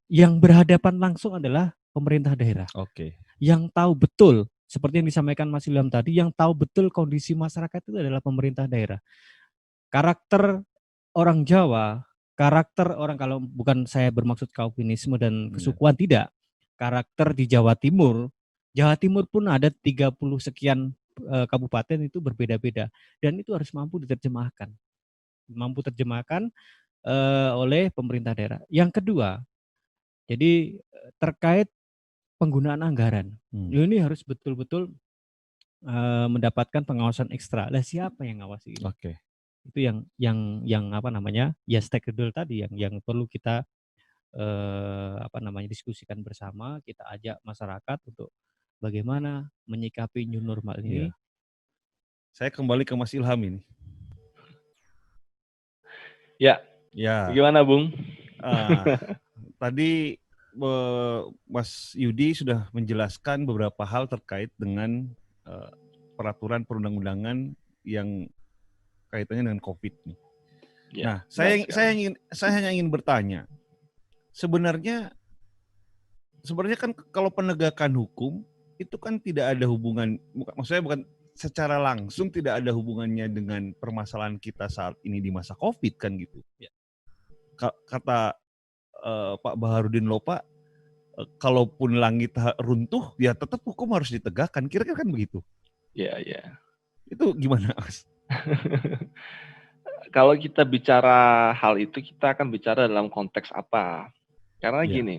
Yang berhadapan langsung adalah pemerintah daerah. Oke. Yang tahu betul, seperti yang disampaikan Mas Ilham tadi, yang tahu betul kondisi masyarakat itu adalah pemerintah daerah. Karakter orang Jawa, karakter orang, kalau bukan saya bermaksud kaupinisme dan kesukuan, tidak. Karakter di Jawa Timur pun ada 30 sekian kabupaten, itu berbeda-beda. Dan itu harus mampu diterjemahkan. Oleh pemerintah daerah. Yang kedua, jadi terkait penggunaan anggaran. Ini harus betul-betul mendapatkan pengawasan ekstra. Lah, siapa yang ngawasi ini? Oke. Itu yang stakeholder tadi yang perlu kita diskusikan bersama, kita ajak masyarakat untuk bagaimana menyikapi new normal ini. Iya. Saya kembali ke Mas Ilham ini. Ya. Gimana, Bung? Tadi Mas Yudi sudah menjelaskan beberapa hal terkait dengan peraturan perundang-undangan yang kaitannya dengan COVID nih. Ya, nah, saya hanya ingin bertanya, sebenarnya kan kalau penegakan hukum itu kan tidak ada hubungan, maksudnya bukan secara langsung tidak ada hubungannya dengan permasalahan kita saat ini di masa COVID kan gitu. Ya. Kata Pak Baharudin Lopa, kalaupun langit runtuh, ya tetap hukum harus ditegakkan. Kira-kira kan begitu. Ya, ya. Itu gimana, Mas? Kalau kita bicara hal itu, kita akan bicara dalam konteks apa? Karena Iya. gini,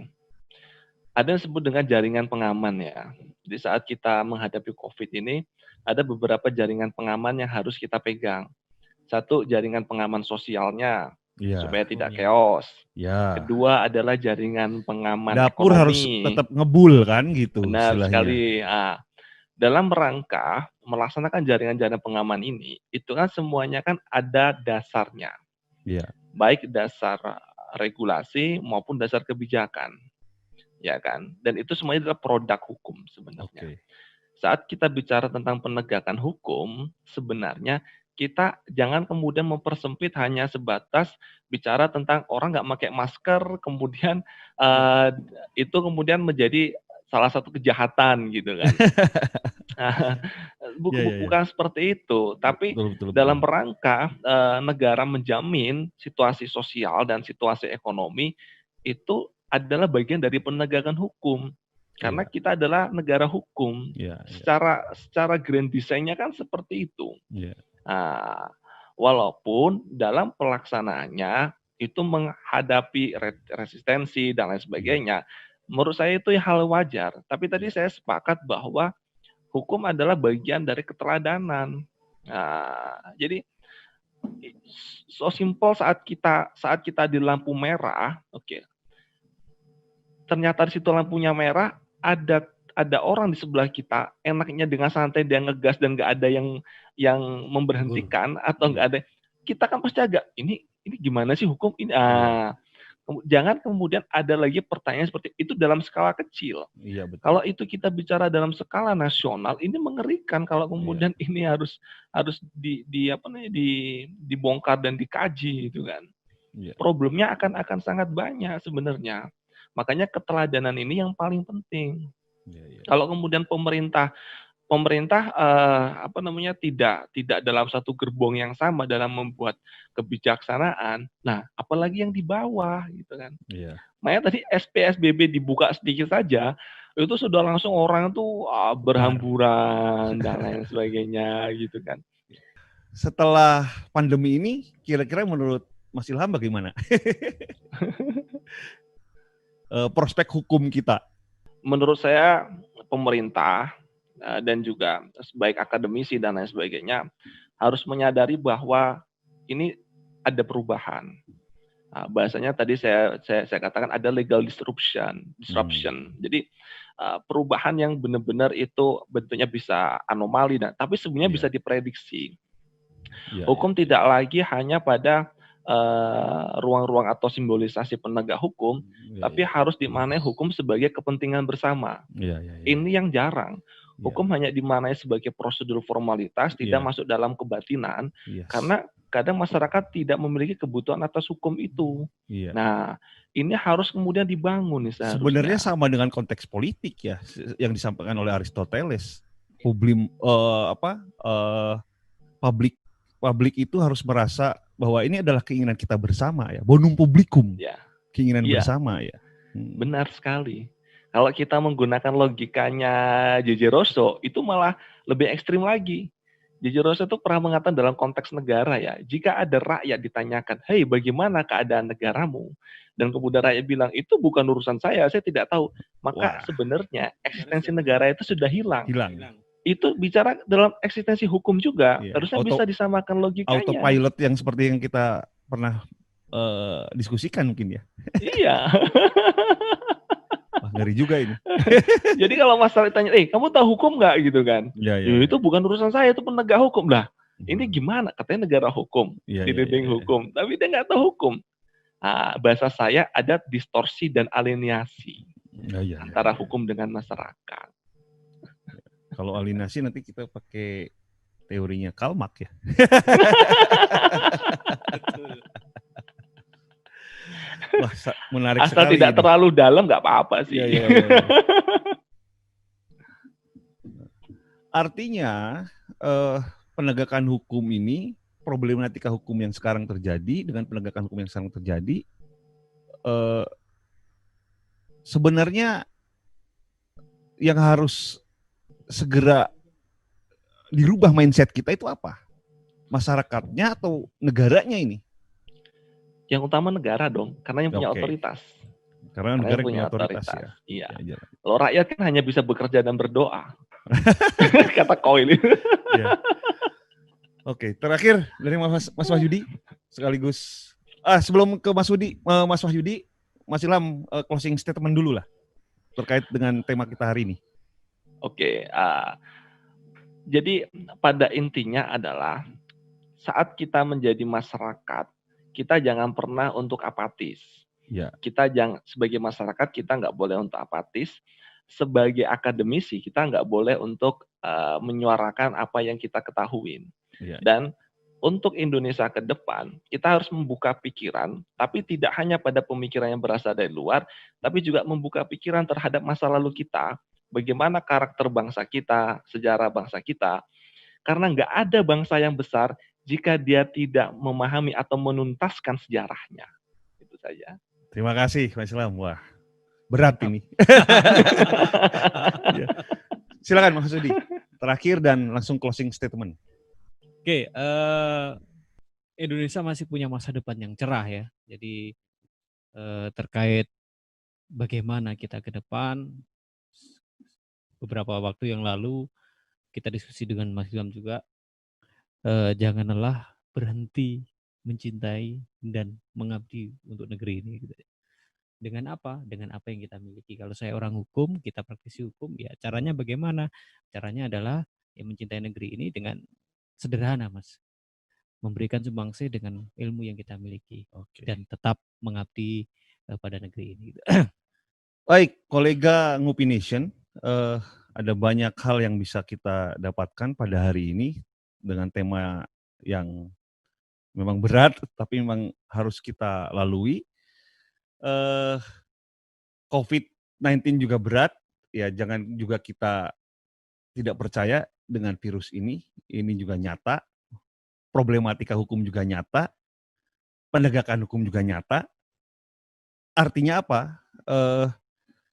ada yang disebut dengan jaringan pengaman ya. Di saat kita menghadapi COVID ini, ada beberapa jaringan pengaman yang harus kita pegang. Satu, jaringan pengaman sosialnya, Iya. supaya tidak Iya. chaos. Ya. Kedua adalah jaringan pengaman Dapur harus ekonomi. tetap ngebul kan gitu Benar istilahnya. sekali. Dalam rangka melaksanakan jaringan-jaringan pengaman ini, itu kan semuanya kan ada dasarnya. Iya. Baik dasar regulasi maupun dasar kebijakan. Ya kan? Dan itu semuanya adalah produk hukum sebenarnya. Oke. Saat kita bicara tentang penegakan hukum, sebenarnya kita jangan kemudian mempersempit hanya sebatas bicara tentang orang nggak pakai masker, kemudian itu kemudian menjadi salah satu kejahatan gitu kan. Bukan seperti itu, tapi Betul. dalam rangka negara menjamin situasi sosial dan situasi ekonomi itu adalah bagian dari penegakan hukum. Karena kita adalah negara hukum. Iya. Secara grand design-nya kan seperti itu. Iya. Nah, walaupun dalam pelaksanaannya itu menghadapi resistensi dan lain sebagainya, menurut saya itu hal wajar. Tapi tadi saya sepakat bahwa hukum adalah bagian dari keteladanan. Nah, jadi so simple saat kita di lampu merah, oke. Ternyata di situ lampunya merah, ada orang di sebelah kita, enaknya dengan santai dia ngegas dan nggak ada yang memberhentikan atau nggak ada, kita kan pasti agak ini gimana sih hukum ini? Jangan kemudian ada lagi pertanyaan seperti itu dalam skala kecil. Iya, betul. Kalau itu kita bicara dalam skala nasional, ini mengerikan kalau kemudian ini harus dibongkar dan dikaji gitu kan. Problemnya akan sangat banyak sebenarnya. Makanya keteladanan ini yang paling penting. Kalau kemudian pemerintah tidak dalam satu gerbong yang sama dalam membuat kebijaksanaan, nah apalagi yang di bawah gitu kan. Makanya tadi PSBB dibuka sedikit saja, itu sudah langsung orang tuh berhamburan dan lain sebagainya gitu kan. Setelah pandemi ini, kira-kira menurut Mas Ilham bagaimana? Prospek hukum kita? Menurut saya pemerintah dan juga baik akademisi dan lain sebagainya harus menyadari bahwa ini ada perubahan. Bahasanya tadi saya katakan ada legal disruption. Jadi perubahan yang benar-benar itu bentuknya bisa anomali, tapi sebenarnya bisa diprediksi. Hukum tidak lagi hanya pada ruang-ruang atau simbolisasi penegak hukum, tapi harus dimaknai hukum sebagai kepentingan bersama. Ini yang jarang. Hukum hanya dimaknai sebagai prosedur formalitas, tidak masuk dalam kebatinan, karena kadang masyarakat tidak memiliki kebutuhan atas hukum itu. Nah, ini harus kemudian dibangun nih seharusnya. Sebenarnya sama dengan konteks politik ya, yang disampaikan oleh Aristoteles. Publik itu harus merasa bahwa ini adalah keinginan kita bersama ya, bonum publicum, keinginan bersama ya. Benar sekali. Kalau kita menggunakan logikanya J.J. Rousseau, itu malah lebih ekstrim lagi. J.J. Rousseau itu pernah mengatakan dalam konteks negara ya, jika ada rakyat ditanyakan, hei bagaimana keadaan negaramu? Dan kemudian rakyat bilang, itu bukan urusan saya tidak tahu. Maka sebenarnya eksistensi negara itu sudah hilang. Itu bicara dalam eksistensi hukum juga, harusnya bisa disamakan logikanya. Autopilot yang seperti yang kita pernah diskusikan mungkin ya. Iya. Wah, ngeri juga ini. Jadi kalau masalah ditanya, kamu tahu hukum nggak gitu kan? Itu bukan urusan saya, itu penegak hukum lah. Ini gimana? Katanya negara hukum, didinding hukum, tapi dia nggak tahu hukum. Bahasa saya ada distorsi dan alienasi antara hukum dengan masyarakat. Kalau alienasi nanti kita pakai teorinya Karl Marx ya. Wah, menarik asal sekali. Tidak ini. Terlalu dalam nggak apa-apa sih. Iya. Artinya penegakan hukum ini, problematika hukum yang sekarang terjadi dengan penegakan hukum yang sekarang terjadi sebenarnya yang harus segera dirubah mindset kita itu apa? Masyarakatnya atau negaranya ini? Yang utama negara dong, karena yang punya Oke. otoritas. Karena Karena negara yang punya punya otoritas otoritas. ya. Iya. Ya, Kalau rakyat kan hanya bisa bekerja dan berdoa. Kata Koil. ya. Oke, terakhir dari Mas Wahyudi sekaligus sebelum ke Mas Wahyudi, Mas Ilham closing statement dulu lah terkait dengan tema kita hari ini. Oke, jadi pada intinya adalah saat kita menjadi masyarakat, kita jangan pernah untuk apatis. Ya. Kita sebagai masyarakat kita nggak boleh untuk apatis. Sebagai akademisi kita nggak boleh untuk menyuarakan apa yang kita ketahui. Ya. Dan untuk Indonesia ke depan, kita harus membuka pikiran, tapi tidak hanya pada pemikiran yang berasal dari luar, tapi juga membuka pikiran terhadap masa lalu kita, bagaimana karakter bangsa kita, sejarah bangsa kita, karena nggak ada bangsa yang besar jika dia tidak memahami atau menuntaskan sejarahnya. Itu saja. Terima kasih Mas Ilham. Wah, berat ini. Ya. Silakan Mas Wahyudi, terakhir dan langsung closing statement. Oke, Indonesia masih punya masa depan yang cerah ya. Jadi terkait bagaimana kita ke depan, beberapa waktu yang lalu kita diskusi dengan Mas Ilham juga, jangan lelah berhenti mencintai dan mengabdi untuk negeri ini. Gitu. Dengan apa? Dengan apa yang kita miliki. Kalau saya orang hukum, kita praktisi hukum, ya caranya bagaimana? Caranya adalah ya mencintai negeri ini dengan sederhana, Mas. Memberikan sumbangsih dengan ilmu yang kita miliki. Oke. Dan tetap mengabdi pada negeri ini. Baik, kolega Ngopi Nation, ada banyak hal yang bisa kita dapatkan pada hari ini dengan tema yang memang berat, tapi memang harus kita lalui. COVID-19 juga berat, ya jangan juga kita tidak percaya dengan virus ini juga nyata, problematika hukum juga nyata, penegakan hukum juga nyata. Artinya apa?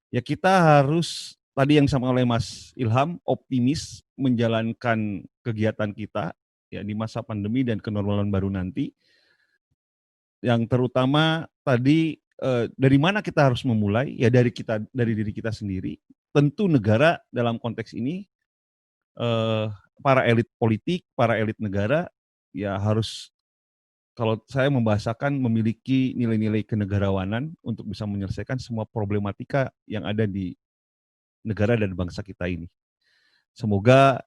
Ya kita harus, tadi yang disampaikan oleh Mas Ilham, optimis menjalankan kegiatan kita ya di masa pandemi dan kenormalan baru nanti. Yang terutama tadi dari mana kita harus memulai? Ya dari diri kita sendiri. Tentu negara dalam konteks ini para elit politik, para elit negara ya harus, kalau saya membahasakan, memiliki nilai-nilai kenegarawanan untuk bisa menyelesaikan semua problematika yang ada di negara dan bangsa kita ini. Semoga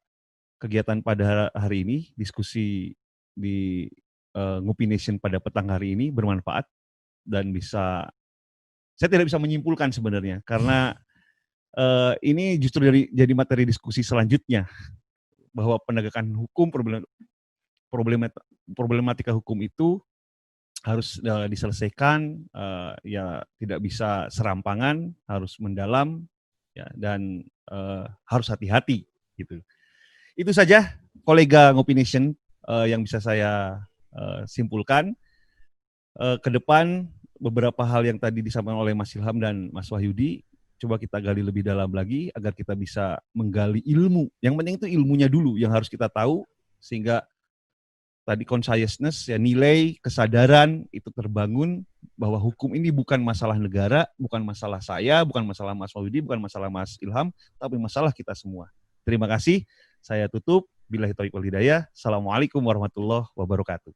kegiatan pada hari ini, diskusi di Ngopi Nation pada petang hari ini bermanfaat dan bisa, saya tidak bisa menyimpulkan sebenarnya karena ini justru jadi materi diskusi selanjutnya bahwa penegakan hukum, problematika hukum itu harus diselesaikan, ya tidak bisa serampangan, harus mendalam, ya dan harus hati-hati gitu. Itu saja kolega Ngopi Nation yang bisa saya simpulkan. Ke depan beberapa hal yang tadi disampaikan oleh Mas Ilham dan Mas Wahyudi coba kita gali lebih dalam lagi agar kita bisa menggali ilmu. Yang penting itu ilmunya dulu yang harus kita tahu sehingga tadi consciousness, ya nilai, kesadaran itu terbangun bahwa hukum ini bukan masalah negara, bukan masalah saya, bukan masalah Mas Wahyudi, bukan masalah Mas Ilham, tapi masalah kita semua. Terima kasih. Saya tutup. Billahi taufiq wal hidayah. Assalamualaikum warahmatullahi wabarakatuh.